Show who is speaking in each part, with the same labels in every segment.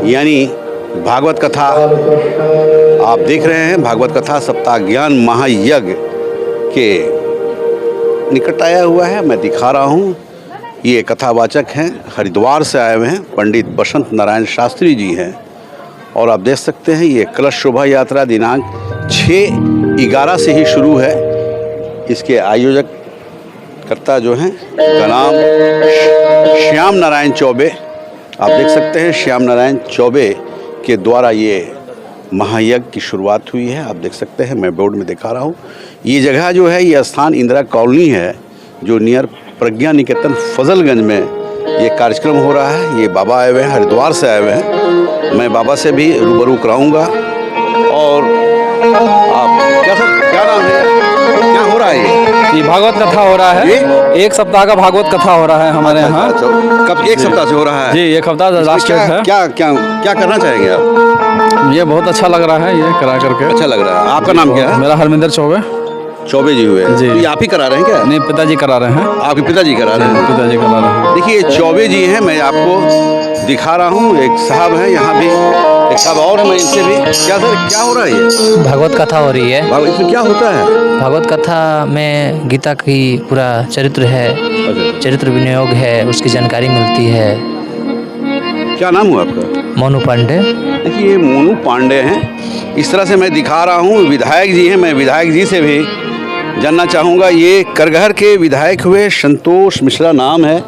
Speaker 1: यानी भागवत कथा आप देख रहे हैं। भागवत कथा सप्ताह ज्ञान महायज्ञ के निकट आया हुआ है। मैं दिखा रहा हूँ, ये कथावाचक हैं, हरिद्वार से आए हुए हैं, पंडित बसंत नारायण शास्त्री जी हैं। और आप देख सकते हैं ये कलश शोभा यात्रा दिनांक 6/11 से ही शुरू है। इसके आयोजक कर्ता जो हैं का नाम श्याम नारायण चौबे। आप देख सकते हैं श्याम नारायण चौबे के द्वारा ये महायज्ञ की शुरुआत हुई है। आप देख सकते हैं, मैं बोर्ड में दिखा रहा हूँ। ये जगह जो है, ये स्थान इंदिरा कॉलोनी है, जो नियर प्रज्ञा निकेतन फजलगंज में ये कार्यक्रम हो रहा है। ये बाबा आए हुए हैं, हरिद्वार से आए हुए हैं। मैं बाबा से भी रूबरू कराऊंगा। और आप क्या नाम है, क्या हो रहा है?
Speaker 2: ये भागवत कथा हो रहा है। एक सप्ताह का भागवत कथा हो रहा है हमारे यहाँ।
Speaker 1: कब? एक सप्ताह से हो रहा है जी।
Speaker 2: एक हफ्ता लास्ट डेट है।
Speaker 1: क्या करना चाहेंगे आप?
Speaker 2: ये बहुत अच्छा लग रहा है, ये करा करके
Speaker 1: अच्छा लग रहा है। आपका नाम क्या है?
Speaker 2: मेरा हरमिंदर चौबे
Speaker 1: जी हुए
Speaker 2: जी।
Speaker 1: तो ये आप ही करा रहे हैं क्या?
Speaker 2: नहीं, पिताजी करा रहे हैं।
Speaker 1: आपके पिताजी करा रहे हैं?
Speaker 2: पिताजी करा रहे हैं।
Speaker 1: देखिए चौबे जी हैं, मैं आपको दिखा रहा हूँ। एक साहब है यहाँ भी, एक साहब और है, मैं इनसे भी। क्या सर, क्या हो रहा है ये?
Speaker 3: भागवत कथा हो रही है।
Speaker 1: इसमें क्या होता है?
Speaker 3: भागवत कथा में गीता की पूरा चरित्र है, चरित्र विनियोग है, उसकी जानकारी मिलती है।
Speaker 1: क्या नाम हुआ आपका?
Speaker 3: मोनू पांडे।
Speaker 1: देखिए ये मोनू पांडे हैं। इस तरह से मैं दिखा रहा हूँ। विधायक जी हैं, मैं विधायक जी से भी जानना चाहूँगा। ये करगहर के विधायक हुए संतोष मिश्रा नाम है।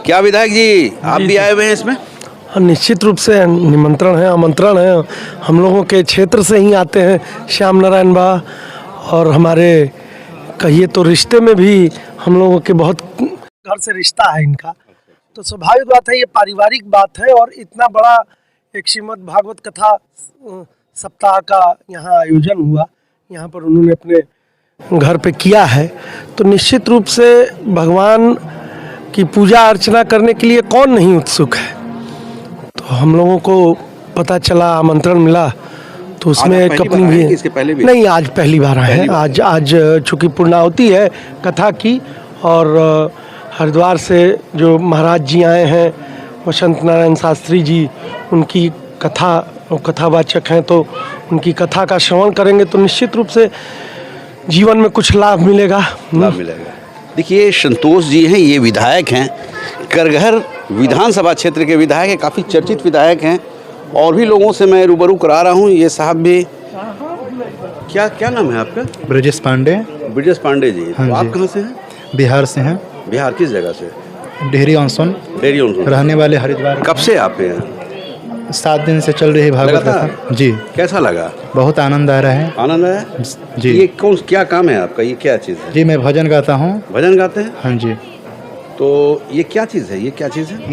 Speaker 1: क्या विधायक जी आप भी आए हुए हैं इसमें?
Speaker 4: निश्चित रूप से निमंत्रण है, आमंत्रण है। हम लोगों के क्षेत्र से ही आते हैं श्याम नारायण बा, और हमारे कहिए तो रिश्ते में भी हम लोगों के बहुत घर से रिश्ता है इनका। तो स्वाभाविक बात है, ये पारिवारिक बात है। और इतना बड़ा एक श्रीमद् भागवत कथा सप्ताह का यहाँ आयोजन हुआ, यहाँ पर उन्होंने अपने घर पे किया है। तो निश्चित रूप से भगवान की पूजा अर्चना करने के लिए कौन नहीं उत्सुक है। तो हम लोगों को पता चला, आमंत्रण मिला, तो उसमें एक अपनी भी
Speaker 1: इसके पहले भी
Speaker 4: नहीं, आज पहली बार आए हैं। आज चूँकि पूर्णाहुति है कथा की, और हरिद्वार से जो महाराज जी आए हैं बसंत नारायण शास्त्री जी, उनकी कथावाचक हैं, तो उनकी कथा का श्रवण करेंगे तो निश्चित रूप से जीवन में कुछ लाभ मिलेगा।
Speaker 1: देखिए संतोष जी हैं, ये विधायक हैं, करगहर विधानसभा क्षेत्र के विधायक हैं, काफ़ी चर्चित विधायक हैं। और भी लोगों से मैं रूबरू करा रहा हूँ। ये साहब भी, क्या नाम है आपका?
Speaker 5: ब्रजेश पांडे।
Speaker 1: ब्रजेश पांडे जी।
Speaker 5: हाँ
Speaker 1: तो आप
Speaker 5: जी।
Speaker 1: कहाँ से हैं?
Speaker 5: बिहार से हैं।
Speaker 1: बिहार किस जगह से?
Speaker 5: डेहरी ऑनसन। रहने वाले हरिद्वार।
Speaker 1: कब से आप हैं?
Speaker 5: 7 दिन से चल रही है भागवत कथा जी।
Speaker 1: कैसा लगा?
Speaker 5: बहुत आनंद आ रहा है।
Speaker 1: आनंद आया
Speaker 5: जी।
Speaker 1: ये क्या काम है आपका? ये क्या चीज़ है?
Speaker 5: जी मैं भजन गाता हूँ।
Speaker 1: भजन गाते हैं?
Speaker 5: हाँ जी।
Speaker 1: तो ये क्या चीज़ है?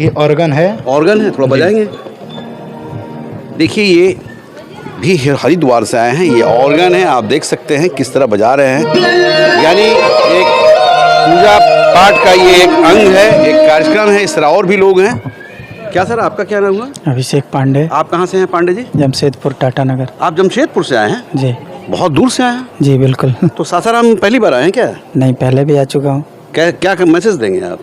Speaker 5: ये ऑर्गन है।
Speaker 1: ऑर्गन है, थोड़ा बजाएंगे? देखिए ये भी हरिद्वार से आए हैं। ये ऑर्गन है, आप देख सकते हैं किस तरह बजा रहे हैं। यानी एक पूजा पाठ का ये एक अंग है, एक कार्यक्रम है। इस तरह और भी लोग हैं। क्या सर, आपका क्या नाम हुआ?
Speaker 6: अभिषेक पांडे।
Speaker 1: आप कहाँ से हैं पांडे जी?
Speaker 6: जमशेदपुर टाटा नगर।
Speaker 1: आप जमशेदपुर से आए हैं?
Speaker 6: जी।
Speaker 1: बहुत दूर से आए हैं?
Speaker 6: जी बिल्कुल।
Speaker 1: तो सासाराम पहली बार आए हैं क्या?
Speaker 6: नहीं, पहले भी आ चुका हूँ।
Speaker 1: क्या मैसेज देंगे आप?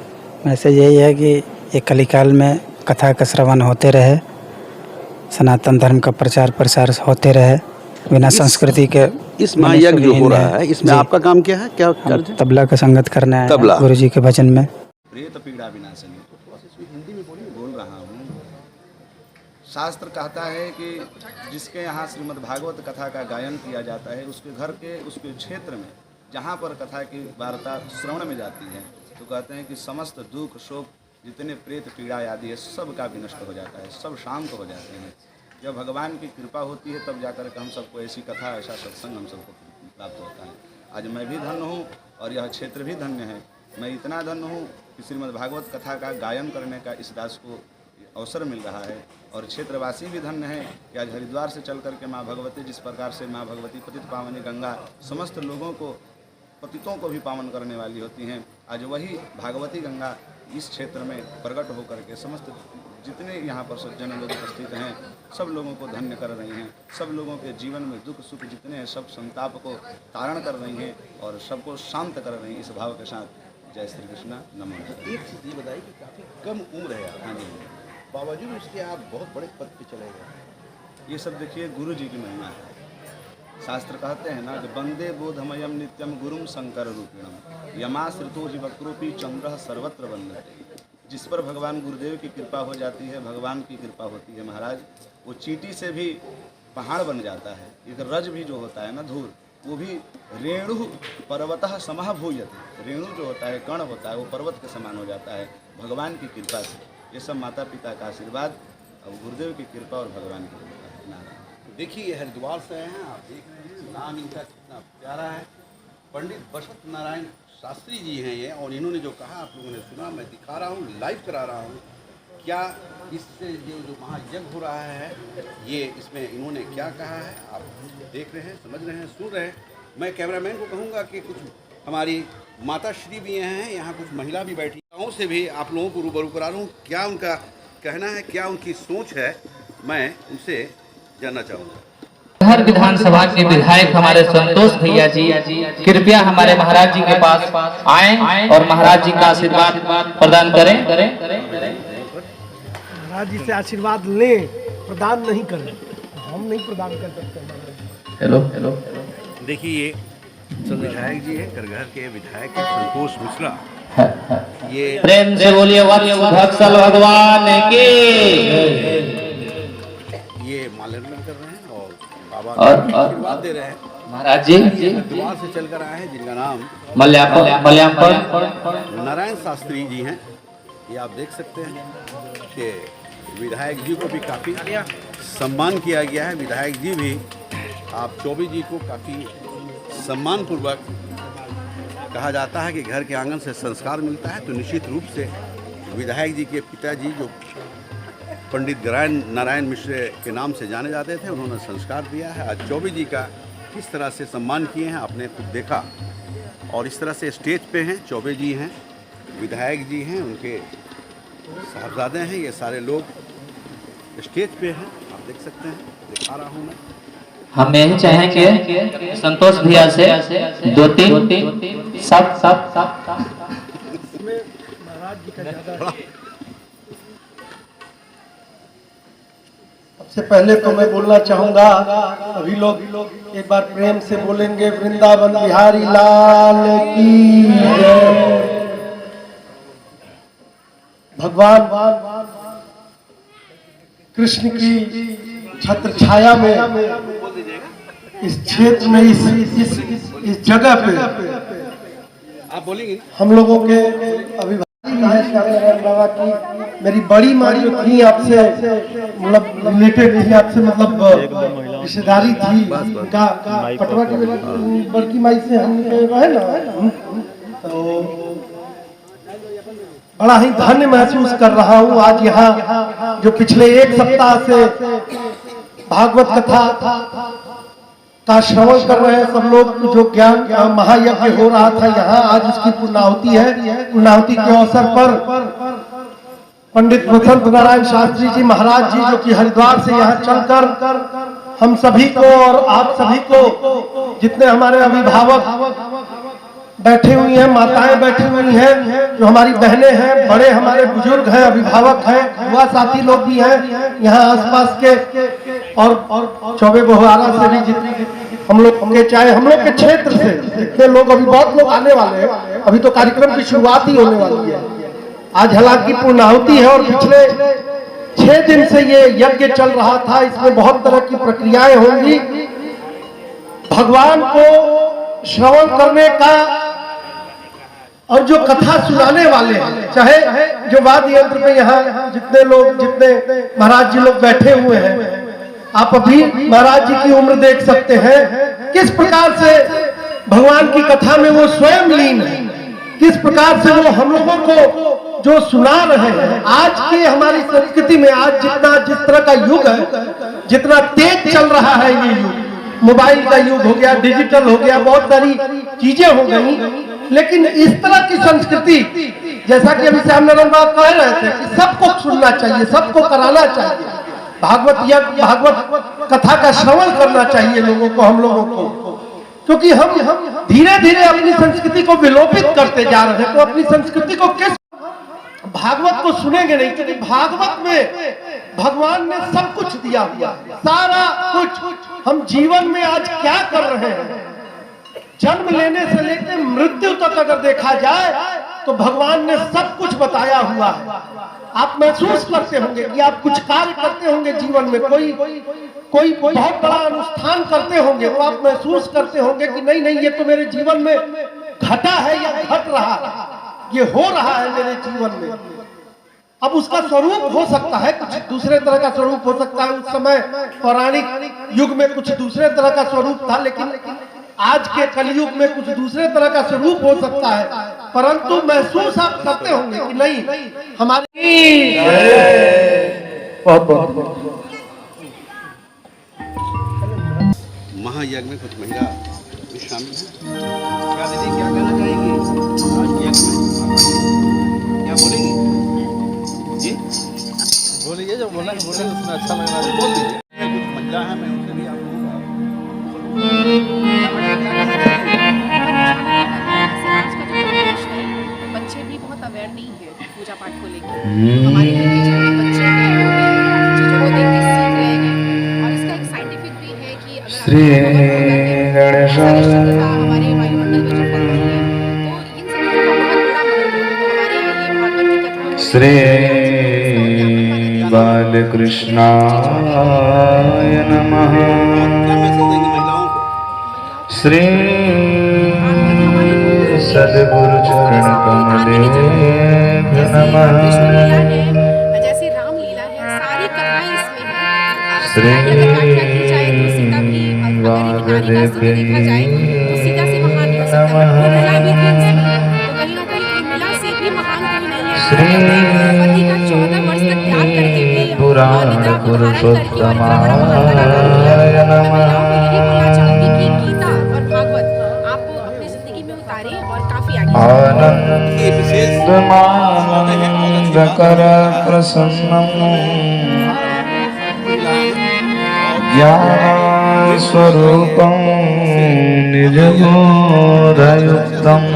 Speaker 6: मैसेज यही है कि ये कलिकाल में कथा का श्रवण होते रहे, सनातन धर्म का प्रचार प्रसार होते रहे, बिना संस्कृति के।
Speaker 1: इस महायज्ञ जो हो रहा है, इसमें आपका काम क्या है? क्या कार्य है?
Speaker 6: तबला का संगत करना है गुरु जी के भजन में।
Speaker 1: प्रेत पीड़ा विनाशनी। हिंदी में बोल रहा हूँ। शास्त्र कहता है कि जिसके यहाँ श्रीमद् भागवत कथा का गायन किया जाता है, उसके घर के, उसके क्षेत्र में जहाँ पर कथा की वार्ता श्रवण में जाती है, तो कहते हैं कि समस्त दुख शोक जितने प्रेत पीड़ा आदि है, सब का विनष्ट हो जाता है, सब शांत हो जाते हैं। जब भगवान की कृपा होती है तब जाकर के हम सबको ऐसी कथा, ऐसा सत्संग हम सबको प्राप्त होता है। आज मैं भी धन्य हूँ और यह क्षेत्र भी धन्य है। मैं इतना धन्य हूँ कि श्रीमद् भागवत कथा का गायन करने का इस दास को अवसर मिल रहा है। और क्षेत्रवासी भी धन्य है कि आज हरिद्वार से चल करके माँ भगवती, जिस प्रकार से माँ भगवती पतित पावनी गंगा समस्त लोगों को, पतितों को भी पावन करने वाली होती हैं, आज वही भागवती गंगा इस क्षेत्र में प्रकट होकर के समस्त जितने यहाँ पर सज्जन लोग उपस्थित हैं, सब लोगों को धन्य कर रही हैं। सब लोगों के जीवन में दुख सुख जितने हैं, सब संताप को तारण कर रही हैं और सबको शांत कर रही हैं। इस भाव के साथ जय श्री कृष्णा, नमो। एक चीज़ बताइए कि काफ़ी कम उम्र है। हाँ जी। बावजूद उसके आप बहुत बड़े पद पे चले गए। ये सब देखिए गुरु जी की महिमा है। शास्त्र कहते हैं ना कि वंदे बोधमयम नित्यम गुरुम शंकर रूपिणम यमाश्रितो ही वक्रोपी चंद्र सर्वत्र वंदते। जिस पर भगवान गुरुदेव की कृपा हो जाती है, भगवान की कृपा होती है महाराज, वो चींटी से भी पहाड़ बन जाता है। एक रज भी जो होता है ना, धूल, वो भी रेणु पर्वतः समः भूयते। रेणु जो होता है, कण होता है, वो पर्वत के समान हो जाता है भगवान की कृपा से। ये सब माता पिता का आशीर्वाद और गुरुदेव की कृपा और भगवान की कृपा है। नारायण।
Speaker 7: देखिए ये हरिद्वार से हैं, आप देख रहे हैं नाम इनका कितना प्यारा है। पंडित बसंत नारायण शास्त्री जी हैं ये, और इन्होंने जो कहा आप लोगों ने सुना, मैं दिखा रहा हूँ, लाइव करा रहा हूँ। क्या इससे जो महायज्ञ हो रहा है, ये इसमें इन्होंने क्या कहा है आप देख रहे हैं, समझ रहे हैं, सुन रहे हैं। मैं कैमरामैन को कहूँगा कि कुछ हमारी माता श्री भी हैं, यहाँ कुछ महिला भी बैठी, गाँव से भी आप लोगों को रूबरू करा रहा हूँ। क्या उनका कहना है, क्या उनकी सोच है, मैं उनसे जानना चाहूँगा।
Speaker 3: हर विधानसभा के विधायक हमारे संतोष भैया जी कृपया हमारे महाराज जी के पास आएं और महाराज जी का आशीर्वाद प्रदान करें।
Speaker 4: महाराज जी से आशीर्वाद लें, प्रदान नहीं करें। हम नहीं प्रदान कर सकते।
Speaker 3: Hello hello.
Speaker 7: देखिए ये सब विधायक जी हैं, करगहर के विधायक हैं संतोष मिश्रा। ये
Speaker 3: प्रेम से बोलिए वत्सल भगवान की।
Speaker 7: ये माल्यार्पण कर रहे हैं और बाबा को आशीर्वाद दे रहे हैं।
Speaker 3: महाराज जी
Speaker 7: हरिद्वार से चलकर आए हैं, जिनका नाम
Speaker 3: मल्यापन
Speaker 7: नारायण शास्त्री जी हैं। ये आप देख सकते हैं कि विधायक जी को भी काफ़ी सम्मान किया गया है। विधायक जी भी आप चौबे जी को काफ़ी सम्मानपूर्वक कहा जाता है कि घर के आंगन से संस्कार मिलता है, तो निश्चित रूप से विधायक जी के पिताजी जो पंडित नारायण मिश्र के नाम से जाने जाते थे, उन्होंने संस्कार दिया है। आज चौबे जी का किस तरह से सम्मान किए हैं आपने खुद देखा। और इस तरह से स्टेज पे हैं, चौबे जी हैं, विधायक जी हैं, उनके साहबजादे हैं, ये सारे लोग स्टेज पे हैं, आप देख सकते हैं, दिखा रहा हूँ मैं।
Speaker 3: हम यही चाहेंगे संतोष भैया से दो तीन सब
Speaker 4: सबसे पहले तो मैं बोलना चाहूँगा, अभी लोग एक बार प्रेम से बोलेंगे वृंदावन बिहारी लाल की जय। भगवान कृष्ण की छत्र छाया में इस क्षेत्र में इस जगह पे
Speaker 7: आप बोलेंगे।
Speaker 4: हम लोगों के अभिभावक बाबा की मेरी बड़ी माँ जो थी आपसे मतलब रिलेटेड थी, आपसे मतलब रिश्तेदारी थी, उनका पटवा की बड़की माई से हम रहे ना, तो बड़ा ही धन्य महसूस कर रहा हूँ। आज यहाँ जो पिछले एक सप्ताह से भागवत कथा का श्रवण कर रहे हैं सब लोग, जो ज्ञान महायज्ञ हो रहा था यहाँ, आज इसकी पूर्णाहुति है। पूर्णाहुति के अवसर पर पंडित बसंत नारायण शास्त्री जी महाराज जी, जो कि हरिद्वार से यहाँ चलकर हम सभी को और आप सभी को, जितने हमारे अभिभावक बैठे हुई हैं, माताएं बैठी हुई हैं, जो हमारी बहनें हैं, बड़े हमारे बुजुर्ग हैं, अभिभावक हैं, युवा साथी लोग भी हैं यहाँ आसपास के, और चौबे बहुआरा से भी जितने हम लोग के, चाहे हम लोग के क्षेत्र से जितने लोग, अभी बहुत लोग आने वाले हैं, अभी तो कार्यक्रम की शुरुआत ही होने वाली है। आज हालांकि पूर्णाहुति है और पिछले 6 दिन से ये यज्ञ चल रहा था, इसमें बहुत तरह की प्रक्रियाएं होंगी। भगवान को श्रवण करने का और जो कथा सुनाने वाले हैं, चाहे जो वाद्य यंत्र में यहाँ जितने लोग, जितने महाराज जी लोग बैठे हुए हैं, आप अभी महाराज जी की उम्र देख सकते हैं, किस प्रकार से भगवान की कथा में वो स्वयं लीन है, किस प्रकार से वो हम लोगों को जो सुना रहे हैं। आज के हमारी संस्कृति में आज जिस तरह का युग है, जितना तेज चल रहा है ये युग, मोबाइल का युग हो गया, डिजिटल हो गया, बहुत सारी चीजें हो गई, लेकिन इस तरह की संस्कृति, जैसा कि अभी श्याम नारायण बाबा कह रहे थे कि सबको सुनना चाहिए, सबको कराना चाहिए, भागवत कथा का श्रवण करना चाहिए लोगों को, हम लोगों को, क्योंकि हम धीरे धीरे अपनी संस्कृति को विलोपित करते जा रहे हैं। तो अपनी संस्कृति को किस भागवत को सुनेंगे नहीं, क्योंकि भागवत में भगवान ने सब कुछ दिया हुआ, सारा कुछ। हम जीवन में आज क्या कर रहे हैं, जन्म लेने से लेकर मृत्यु तक अगर देखा जाए तो भगवान ने सब कुछ बताया हुआ है। आप महसूस करते होंगे कि आप कुछ कार्य करते होंगे जीवन में, कोई बहुत बड़ा अनुष्ठान करते होंगे, तो आप महसूस करते होंगे कि नहीं नहीं, ये तो मेरे जीवन में घटा है या घट रहा है, ये हो रहा है मेरे जीवन में। अब उसका स्वरूप हो सकता है कुछ दूसरे तरह का स्वरूप हो सकता है। उस समय पौराणिक युग में कुछ दूसरे तरह का स्वरूप था, लेकिन आज के कलयुग में कुछ दूसरे तरह का स्वरूप हो सकता है, परंतु महसूस आप करते होंगे कि नहीं हमारी
Speaker 7: महायज्ञ में कुछ महिला भी शामिल है। क्या दीदी क्या कहना चाहेंगी आज यज्ञ में? क्या बोलेंगी जी?
Speaker 2: बोलिए, जो बोलना है बोले, उसमें अच्छा लग रहा है बोल दीजिए।
Speaker 7: कुछ महिला है, मैं उनसे भी आप
Speaker 8: बच्चे भी बहुत अवेयर नहीं है पूजा पाठ को लेकर। हमारे घर के छोटे बच्चे हैं, चीजों को देख के सीख रहे हैं, और इसका एक साइंटिफिक भी है कि अगर हमारे वायुमंडल में जो फल रही है, तो इन सब का बहुत बड़ा महत्व है। हमारे ये भागवत की कथा
Speaker 9: श्री बालकृष्णाय नमः।
Speaker 7: क्या मैसेज देंगे महिलाओं को?
Speaker 9: श्री सद्गुरु चरण कमलेभ्यो नमः।
Speaker 8: जैसे राम लीला है, सारी कथाएं इसमें है।
Speaker 9: श्री
Speaker 8: व्याख्या की जाए तो सीता भी, अगर एक नारी का स्थिति देखा जाए तो सीता से महान नहीं हो सकता, उर्मिला भी थी इसमें, तो कहीं ना कहीं उर्मिला से भी महान कोई नहीं है। पति का 14 वर्ष तक त्याग करके भी निद्रा को धारण करके और इतना बड़ा महानता का काम किया। मैं महिलाओं को यही बोलना चाहूंगी कि गीता और भागवत आप अपनी जिंदगी में उतारें और काफी आगे
Speaker 9: आनंदकर प्रसन्नम् ज्ञान स्वरूपं निज बोधयुक्तम्